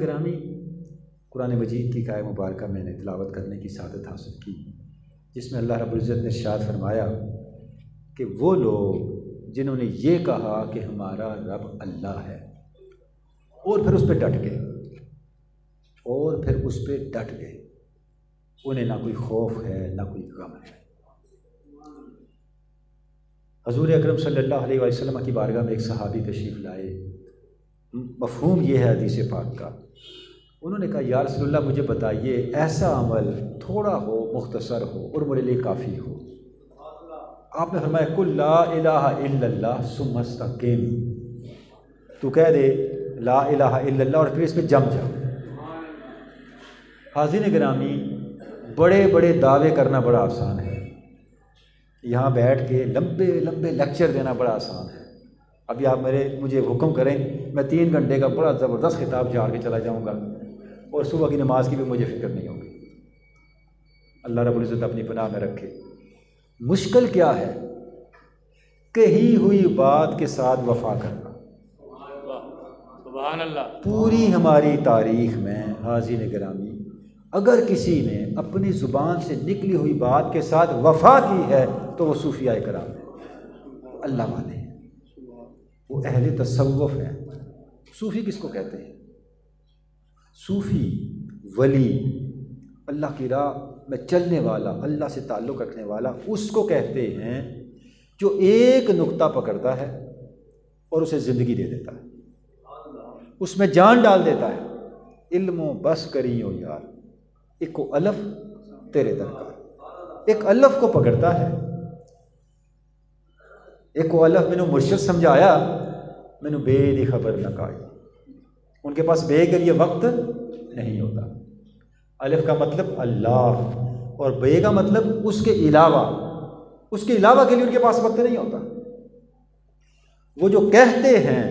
گرامی، قرآن مجید کی آیت مبارکہ میں نے تلاوت کرنے کی سعادت حاصل کی، جس میں اللہ رب العزت نے ارشاد فرمایا کہ وہ لوگ جنہوں نے یہ کہا کہ ہمارا رب اللہ ہے اور پھر اس پہ ڈٹ گئے، انہیں نہ کوئی خوف ہے نہ کوئی غم ہے۔ حضور اکرم صلی اللہ علیہ وسلم کی بارگاہ میں ایک صحابی تشریف لائے، مفہوم یہ ہے حدیث پاک کا، انہوں نے کہا یا رسول اللہ مجھے بتائیے ایسا عمل تھوڑا ہو، مختصر ہو اور میرے لیے کافی ہو۔ آپ نے فرمایا قل لا الہ الا اللہ ثم استقم، تو کہہ دے لا الہ الا اللہ اور پھر اس پہ جم جا۔ حاضرین گرامی، بڑے بڑے دعوے کرنا بڑا آسان ہے، یہاں بیٹھ کے لمبے لمبے لیکچر دینا بڑا آسان ہے۔ ابھی آپ مجھے حکم کریں، میں 3 گھنٹے کا بڑا زبردست خطاب جھاڑ کے چلا جاؤں گا اور صبح کی نماز کی بھی مجھے فکر نہیں ہوگی۔ اللہ رب العزت اپنی پناہ میں رکھے۔ مشکل کیا ہے؟ کہی ہوئی بات کے ساتھ وفا کرنا۔ سبحان اللہ۔ پوری ہماری تاریخ میں حاضرین گرامی اگر کسی نے اپنی زبان سے نکلی ہوئی بات کے ساتھ وفا کی ہے تو وہ صوفیاء کرام ہیں، اللہ والے ہیں، وہ اہل تصوف ہیں۔ صوفی کس کو کہتے ہیں؟ صوفی، ولی، اللہ کی راہ میں چلنے والا، اللہ سے تعلق رکھنے والا، اس کو کہتے ہیں جو ایک نقطہ پکڑتا ہے اور اسے زندگی دے دیتا ہے، اس میں جان ڈال دیتا ہے۔ علم و بس کری ہو یار، ایک کو الف تیرے درکار، ایک الف کو پکڑتا ہے، ایک کو الف میں نے مرشد سمجھایا، میں نے بے دی خبر نہ کائی۔ ان کے پاس بے کے لیے وقت نہیں ہوتا۔ الف کا مطلب اللہ اور بے کا مطلب اس کے علاوہ، اس کے علاوہ کے لیے ان کے پاس وقت نہیں ہوتا۔ وہ جو کہتے ہیں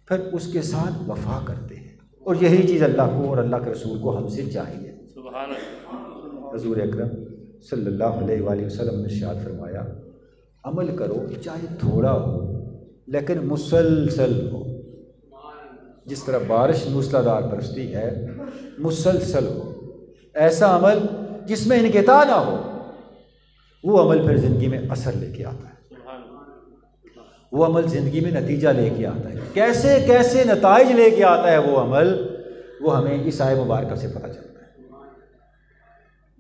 پھر اس کے ساتھ وفا کرتے ہیں، اور یہی چیز اللہ کو اور اللہ کے رسول کو ہم سے چاہیے۔ سبحان اللہ۔ حضور اکرم صلی اللہ علیہ وآلہ وسلم نے ارشاد فرمایا عمل کرو چاہے تھوڑا ہو لیکن مسلسل ہو، جس طرح بارش موسلادھار برستی ہے، مسلسل ہو۔ ایسا عمل جس میں انقطاع نہ ہو، وہ عمل پھر زندگی میں اثر لے کے آتا ہے، وہ عمل زندگی میں نتیجہ لے کے آتا ہے۔ کیسے کیسے نتائج لے کے آتا ہے وہ عمل، وہ ہمیں اس آیت مبارکہ سے پتہ چلتا ہے۔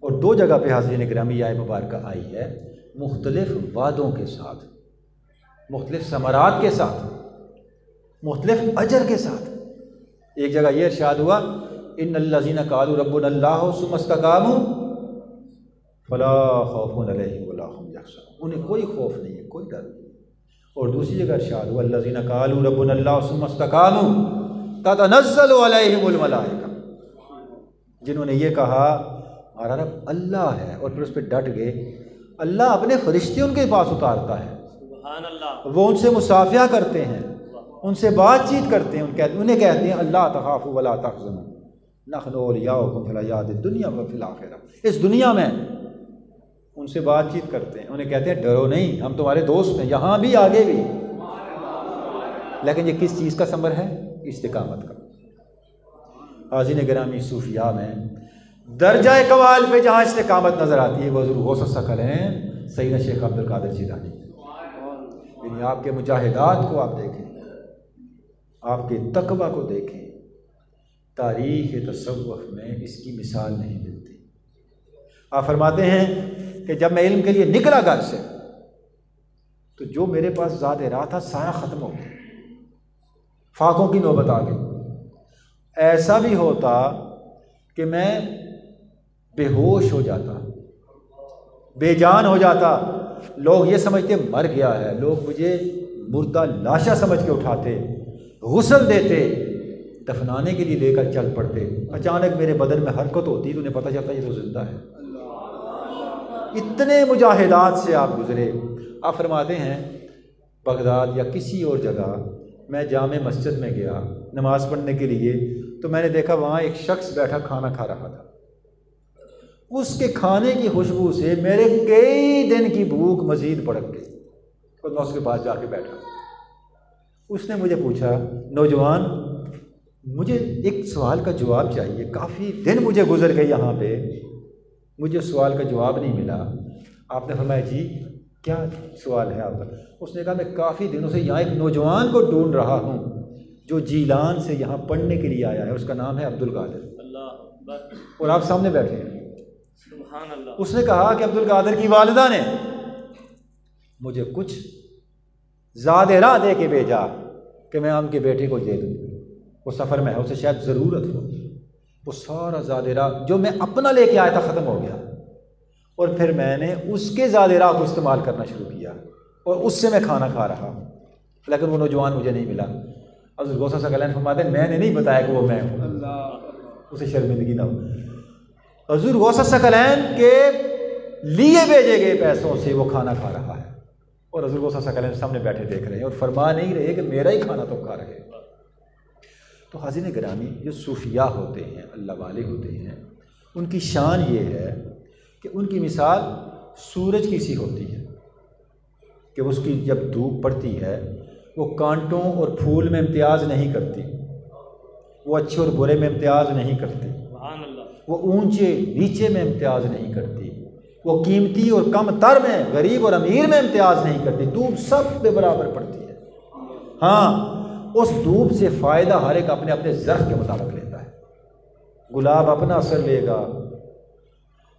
اور 2 جگہ پہ حاضرین گرامی آیت مبارکہ آئی ہے مختلف وعدوں کے ساتھ، مختلف ثمرات کے ساتھ، مختلف اجر کے ساتھ۔ ایک جگہ یہ ارشاد ہوا ان الذین قالوا ربنا اللہ ثم استقاموا فلا خوف علیہم ولا هم یحزنون، انہیں کوئی خوف نہیں ہے، کوئی ڈر نہیں۔ اور دوسری جگہ ارشاد ہوا الذین قالوا ربنا اللہ ثم استقاموا تتنزل علیہم الملائکہ، جنہوں نے یہ کہا ہمارا رب اللہ ہے اور پھر اس پہ ڈٹ گئے، اللہ اپنے فرشتے ان کے پاس اتارتا ہے، سبحان اللہ، وہ ان سے مصافحہ کرتے ہیں، ان سے بات چیت کرتے ہیں، انہیں کہتے ہیں اللہ تخافوا ولا تحزنوا نحن اولیاؤکم فی الحیاۃ الدنیا وفی الآخرہ، اس دنیا میں ان سے بات چیت کرتے ہیں، انہیں کہتے ہیں ڈرو نہیں، ہم تمہارے دوست ہیں، یہاں بھی آگے بھی۔ لیکن یہ کس چیز کا ثمر ہے؟ استقامت کا۔ حاضرین گرامی، صوفیاء میں درجہ کمال پہ جہاں استقامت نظر آتی ہے وہ حضور غوث الثقل ہیں سیدنا شیخ عبد القادر جیلانی۔ یعنی آپ کے مجاہدات کو آپ دیکھیں، آپ کے تقویٰ کو دیکھیں، تاریخ تصوف میں اس کی مثال نہیں ملتی۔ آپ فرماتے ہیں کہ جب میں علم کے لیے نکلا گھر سے تو جو میرے پاس ذات راہ تھا سارا ختم ہو گیا، فاقوں کی نوبت آ گئی۔ ایسا بھی ہوتا کہ میں بے ہوش ہو جاتا، بے جان ہو جاتا، لوگ یہ سمجھتے مر گیا ہے، لوگ مجھے مردہ لاشا سمجھ کے اٹھاتے، غسل دیتے، دفنانے کے لیے لے کر چل پڑتے۔ اچانک میرے بدن میں حرکت ہوتی تو انہیں پتہ چلتا یہ تو زندہ ہے۔ اتنے مجاہدات سے آپ گزرے۔ آپ فرماتے ہیں بغداد یا کسی اور جگہ میں جامع مسجد میں گیا نماز پڑھنے کے لیے تو میں نے دیکھا وہاں ایک شخص بیٹھا کھانا کھا رہا تھا، اس کے کھانے کی خوشبو سے میرے کئی دن کی بھوک مزید بڑھ گئی اور میں اس کے پاس جا کے بیٹھا۔ اس نے مجھے پوچھا نوجوان مجھے ایک سوال کا جواب چاہیے، کافی دن مجھے گزر گئے یہاں پہ، مجھے سوال کا جواب نہیں ملا۔ آپ نے فرمایا جی کیا سوال ہے آپ کا؟ اس نے کہا میں کافی دنوں سے یہاں ایک نوجوان کو ڈھونڈ رہا ہوں جو جیلان سے یہاں پڑھنے کے لیے آیا ہے، اس کا نام ہے عبد القادر، اللہ اکبر، اور آپ سامنے بیٹھے ہیں۔ سبحان اللہ۔ اس نے کہا کہ عبد القادر کی والدہ نے مجھے کچھ زاد راہ دے کے بھیجا کہ میں ان کے بیٹے کو دے دوں، وہ سفر میں ہے، اسے شاید ضرورت ہو۔ وہ سارا زاد راہ جو میں اپنا لے کے آیا تھا ختم ہو گیا، اور پھر میں نے اس کے زاد راہ کو استعمال کرنا شروع کیا، اور اس سے میں کھانا کھا رہا ہوں، لیکن وہ نوجوان مجھے نہیں ملا۔ حضرت غوث ثقلین فرماتے ہیں میں نے نہیں بتایا کہ وہ میں ہوں، اللہ اسے شرمندگی نہ ہو۔ حضور غوث ثقلین کے لیے بھیجے گئے پیسوں سے وہ کھانا کھا رہا ہے، اور حضور غوث ثقلین سامنے بیٹھے دیکھ رہے ہیں، اور فرما نہیں رہے کہ میرا ہی کھانا تو کھا رہے۔ تو حاضرین گرامی، جو صوفیاء ہوتے ہیں، اللہ والے ہوتے ہیں، ان کی شان یہ ہے کہ ان کی مثال سورج کی سی ہوتی ہے کہ اس کی جب دھوپ پڑتی ہے وہ کانٹوں اور پھول میں امتیاز نہیں کرتی، وہ اچھے اور برے میں امتیاز نہیں کرتی، سبحان اللہ، وہ اونچے نیچے میں امتیاز نہیں کرتی، وہ قیمتی اور کم تر میں، غریب اور امیر میں امتیاز نہیں کرتی، دھوپ سب پہ برابر پڑتی ہے۔ ہاں، اس دھوپ سے فائدہ ہر ایک اپنے اپنے ظرف کے مطابق لیتا ہے۔ گلاب اپنا اثر لے گا،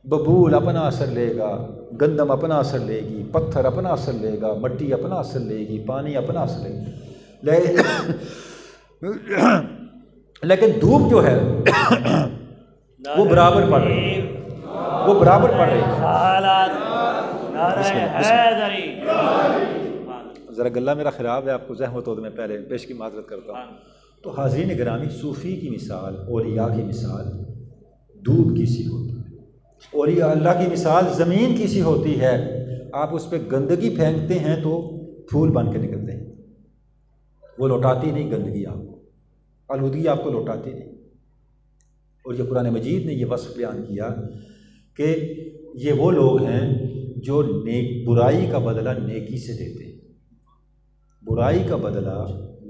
ببول اپنا اثر لے گا، گندم اپنا اثر لے گی، پتھر اپنا اثر لے گا، مٹی اپنا اثر لے گی، پانی اپنا اثر لے گی، لیکن دھوپ جو ہے وہ برابر پڑ رہی ہے، وہ برابر پڑ رہی ہے۔ ذرا گلہ میرا خراب ہے، آپ کو زحمت ہو تو میں پہلے پیش کی معذرت کرتا ہوں۔ تو حاضرین گرامی، صوفی کی مثال، اولیاء کی مثال دھوپ کی سی ہوتی ہے، اولیاء اللہ کی مثال زمین کی سی ہوتی ہے۔ آپ اس پہ گندگی پھینکتے ہیں تو پھول بن کے نکلتے ہیں، وہ لوٹاتی نہیں گندگی آپ کو، آلودگی آپ کو لوٹاتی نہیں۔ اور یہ قرآن مجید نے یہ وصف بیان کیا کہ یہ وہ لوگ ہیں جو برائی کا بدلہ نیکی سے دیتے ہیں، برائی کا بدلہ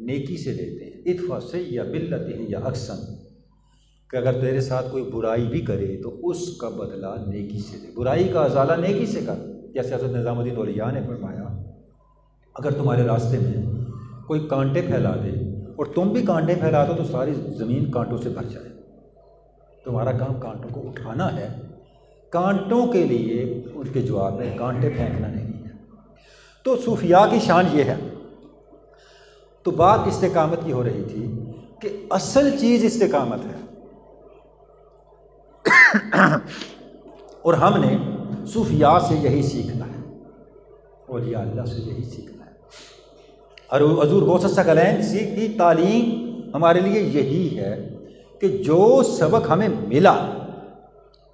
نیکی سے دیتے ہیں۔ ادفع سیئۃ باللتی ہی احسن، کہ اگر تیرے ساتھ کوئی برائی بھی کرے تو اس کا بدلہ نیکی سے دے، برائی کا ازالہ نیکی سے کر۔ جیسے حضرت نظام الدین اولیاء نے فرمایا اگر تمہارے راستے میں کوئی کانٹے پھیلا دے اور تم بھی کانٹے پھیلا دو تو ساری زمین کانٹوں سے بھر جائے، تمہارا کام کانٹوں کو اٹھانا ہے، کانٹوں کے لیے ان کے جواب میں کانٹے پھینکنا نہیں ہے۔ تو صوفیاء کی شان یہ ہے۔ تو بات استقامت کی ہو رہی تھی کہ اصل چیز استقامت ہے، اور ہم نے صوفیاء سے یہی سیکھنا ہے، اولیاء اللہ سے یہی سیکھنا ہے۔ اور حضور غوث ثقلین کی تعلیم ہمارے لیے یہی ہے کہ جو سبق ہمیں ملا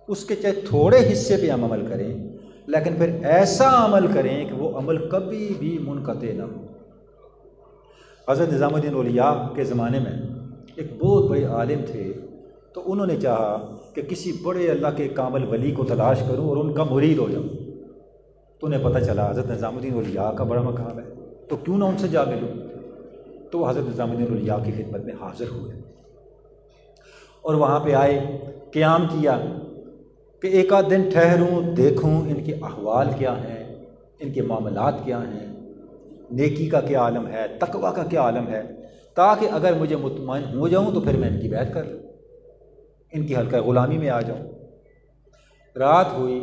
اس کے چاہے تھوڑے حصے پہ ہم عمل کریں، لیکن پھر ایسا عمل کریں کہ وہ عمل کبھی بھی منقطع نہ ہو۔ حضرت نظام الدین اولیاء کے زمانے میں ایک بہت بڑے عالم تھے، تو انہوں نے چاہا کہ کسی بڑے اللہ کے کامل ولی کو تلاش کروں اور ان کا مرید ہو جاؤں۔ تو انہیں پتہ چلا حضرت نظام الدین اولیاء کا بڑا مقام ہے، تو کیوں نہ ان سے جا ملوں۔ تو وہ حضرت نظام الدین اولیاء کی خدمت میں حاضر ہوئے اور وہاں پہ آئے، قیام کیا کہ ایک آدھ دن ٹھہروں، دیکھوں ان کے احوال کیا ہیں، ان کے معاملات کیا ہیں، نیکی کا کیا عالم ہے، تقوی کا کیا عالم ہے، تاکہ اگر مجھے مطمئن ہو جاؤں تو پھر میں ان کی بیعت کر لوں، ان کی حلقہ غلامی میں آ جاؤں۔ رات ہوئی،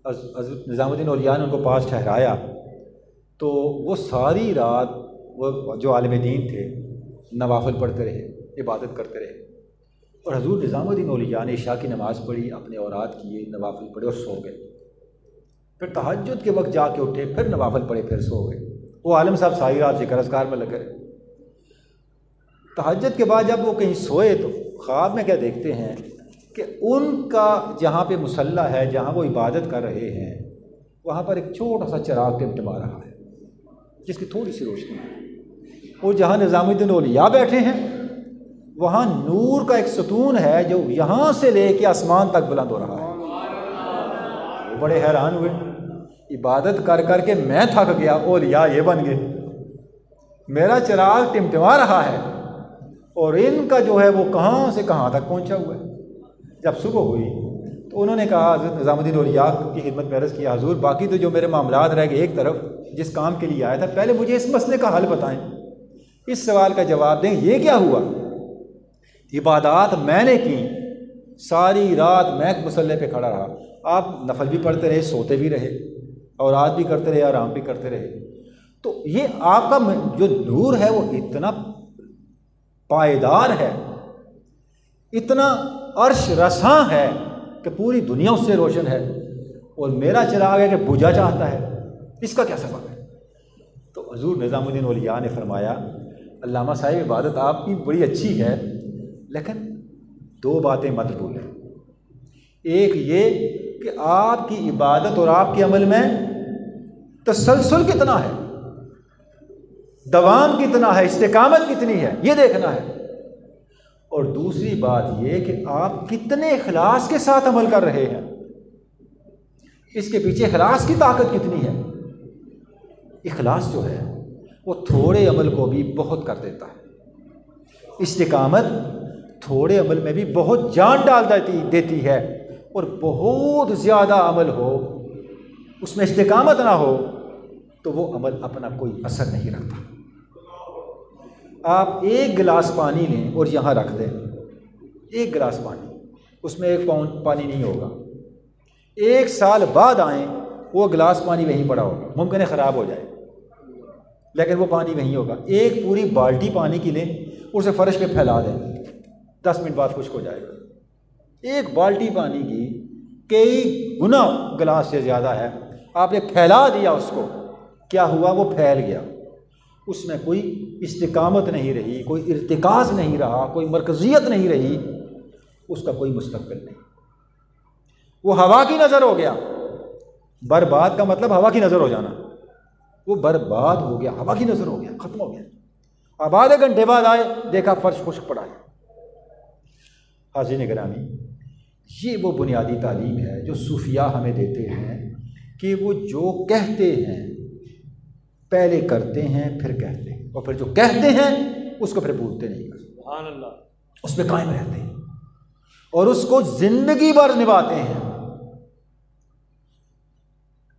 حضرت نظام الدین اولیاء نے ان کو پاس ٹھہرایا، تو وہ ساری رات وہ جو عالم دین تھے نوافل پڑھتے رہے، عبادت کرتے رہے، اور حضور نظام الدین اولیاء نے عشاء کی نماز پڑھی، اپنے اوراد کیے، نوافل پڑھے اور سو گئے۔ پھر تہجد کے وقت جا کے اٹھے، پھر نوافل پڑھے، پھر سو گئے۔ وہ عالم صاحب ساری رات ذکر اذکار میں لگے رہے۔ تہجد کے بعد جب وہ کہیں سوئے تو خواب میں کیا دیکھتے ہیں کہ ان کا جہاں پہ مصلی ہے، جہاں وہ عبادت کر رہے ہیں، وہاں پر ایک چھوٹا سا چراغ ٹمٹما رہا ہے جس کی تھوڑی سی روشنی ہے، اور جہاں نظام الدین اولیاء بیٹھے ہیں وہاں نور کا ایک ستون ہے جو یہاں سے لے کے آسمان تک بلند ہو رہا ہے۔ وہ بڑے حیران ہوئے، عبادت کر کر کے میں تھک گیا، اولیاء یہ بن گئے، میرا چراغ ٹمٹما رہا ہے اور ان کا جو ہے وہ کہاں سے کہاں تک پہنچا ہوا ہے۔ جب صبح ہوئی تو انہوں نے کہا، حضرت نظام الدین اولیاء کی خدمت میں عرض کیا، حضور باقی تو جو میرے معاملات رہ گئے ایک طرف، جس کام کے لیے آیا تھا، پہلے مجھے اس مسئلے کا حل بتائیں، اس سوال کا جواب دیں، یہ کیا ہوا؟ عبادات میں نے کی، ساری رات میں مصلی پہ کھڑا رہا، آپ نفل بھی پڑھتے رہے، سوتے بھی رہے، اوراد بھی کرتے رہے، آرام بھی کرتے رہے، تو یہ آپ کا جو نور ہے وہ اتنا پائیدار ہے، اتنا عرش رساں ہے کہ پوری دنیا اس سے روشن ہے، اور میرا چراغ ہے کہ بجھا چاہتا ہے، اس کا کیا سبب ہے؟ تو حضور نظام الدین اولیاء نے فرمایا، علامہ صاحب عبادت آپ کی بڑی اچھی ہے، لیکن دو باتیں مت بھولیں۔ ایک یہ کہ آپ کی عبادت اور آپ کے عمل میں تسلسل کتنا ہے، دوام کتنا ہے، استقامت کتنی ہے، یہ دیکھنا ہے۔ اور دوسری بات یہ کہ آپ کتنے اخلاص کے ساتھ عمل کر رہے ہیں، اس کے پیچھے اخلاص کی طاقت کتنی ہے۔ اخلاص جو ہے وہ تھوڑے عمل کو بھی بہت کر دیتا ہے، استقامت تھوڑے عمل میں بھی بہت جان ڈال دیتی ہے، اور بہت زیادہ عمل ہو، اس میں استقامت نہ ہو تو وہ عمل اپنا کوئی اثر نہیں رکھتا۔ آپ ایک گلاس پانی لیں اور یہاں رکھ دیں، ایک گلاس پانی، اس میں ایک پاؤنڈ پانی نہیں ہوگا، ایک سال بعد آئیں وہ گلاس پانی وہیں پڑا ہوگا، ممکن ہے خراب ہو جائے، لیکن وہ پانی وہیں ہوگا۔ ایک پوری بالٹی پانی کی لیں، اسے فرش پہ پھیلا دیں، 10 منٹ بعد خشک ہو جائے گا۔ ایک بالٹی پانی کی کئی گنا گلاس سے زیادہ ہے، آپ نے پھیلا دیا اس کو، کیا ہوا؟ وہ پھیل گیا، اس میں کوئی استقامت نہیں رہی، کوئی ارتکاز نہیں رہا، کوئی مرکزیت نہیں رہی، اس کا کوئی مستقبل نہیں، وہ ہوا کی نظر ہو گیا۔ برباد کا مطلب ہوا کی نظر ہو جانا، وہ برباد ہو گیا، ہوا کی نظر ہو گیا، ختم ہو گیا۔ اب آدھے گھنٹے بعد آئے، دیکھا فرش خشک پڑا ہے۔ حاضرین گرامی، یہ وہ بنیادی تعلیم ہے جو صوفیاء ہمیں دیتے ہیں کہ وہ جو کہتے ہیں پہلے کرتے ہیں، پھر کہتے ہیں، اور پھر جو کہتے ہیں اس کو پھر بھولتے نہیں، سبحان اللہ، اس پہ قائم رہتے ہیں اور اس کو زندگی بھر نبھاتے ہیں۔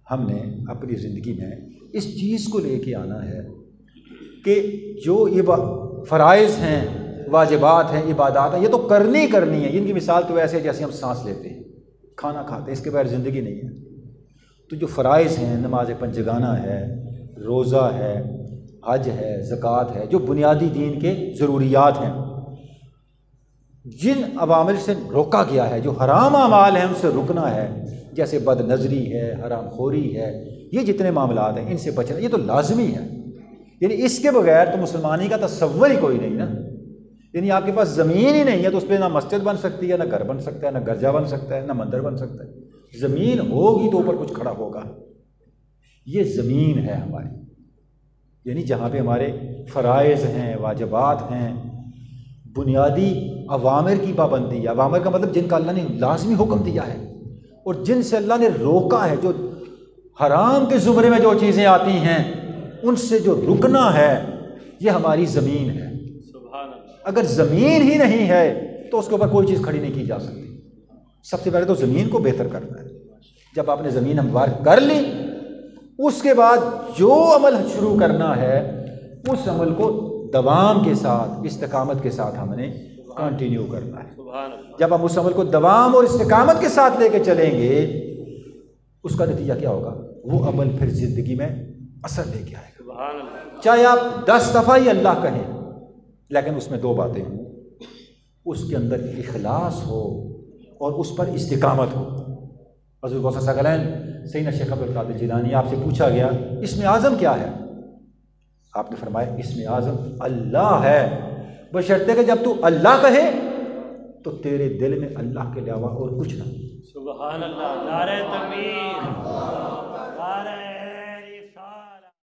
ہم نے اپنی زندگی میں اس چیز کو لے کے آنا ہے کہ جو فرائض ہیں، واجبات ہیں، عبادات ہیں، یہ تو کرنی ہے۔ ان کی مثال تو ایسے جیسے ہم سانس لیتے ہیں، کھانا کھاتے ہیں، اس کے بغیر زندگی نہیں ہے۔ تو جو فرائض ہیں، نماز پنجگانہ ہے، روزہ ہے، حج ہے، زکوٰۃ ہے، جو بنیادی دین کے ضروریات ہیں، جن عوامل سے روکا گیا ہے، جو حرام اعمال ہیں ان سے رکنا ہے، جیسے بد نظری ہے، حرام خوری ہے، یہ جتنے معاملات ہیں ان سے بچنا، یہ تو لازمی ہے۔ یعنی اس کے بغیر تو مسلمانی کا تصور ہی کوئی نہیں نا۔ یعنی آپ کے پاس زمین ہی نہیں ہے تو اس پہ نہ مسجد بن سکتی ہے، نہ گھر بن سکتا ہے، نہ گرجا بن سکتا ہے، نہ مندر بن سکتا ہے۔ زمین ہوگی تو اوپر کچھ کھڑا ہوگا، یہ زمین ہے ہماری، یعنی جہاں پہ ہمارے فرائض ہیں، واجبات ہیں، بنیادی اوامر کی پابندی ہے۔ اوامر کا مطلب جن کا اللہ نے لازمی حکم دیا ہے، اور جن سے اللہ نے روکا ہے، جو حرام کے زمرے میں جو چیزیں آتی ہیں ان سے جو رکنا ہے، یہ ہماری زمین ہے۔ اگر زمین ہی نہیں ہے تو اس کے اوپر کوئی چیز کھڑی نہیں کی جا سکتی۔ سب سے پہلے تو زمین کو بہتر کرنا ہے۔ جب آپ نے زمین ہموار کر لی، اس کے بعد جو عمل شروع کرنا ہے اس عمل کو دوام کے ساتھ، استقامت کے ساتھ ہم نے کنٹینیو کرنا ہے۔ جب ہم اس عمل کو دوام اور استقامت کے ساتھ لے کے چلیں گے، اس کا نتیجہ کیا ہوگا؟ وہ عمل پھر زندگی میں اثر لے کے آئے گا۔ چاہے آپ 10 دفعہ ہی اللہ کہیں، لیکن اس میں 2 باتیں ہوں، اس کے اندر اخلاص ہو اور اس پر استقامت ہو۔ حضرت غوث ثقلین سیدنا شیخ عبد القادر جیلانی، آپ سے پوچھا گیا اسم اعظم کیا ہے؟ آپ نے فرمایا اسم اعظم اللہ ہے، بشرطے کہ جب تو اللہ کہے تو تیرے دل میں اللہ کے علاوہ اور کچھ نہ۔ سبحان اللہ، نعرہ تکبیر، نعرہ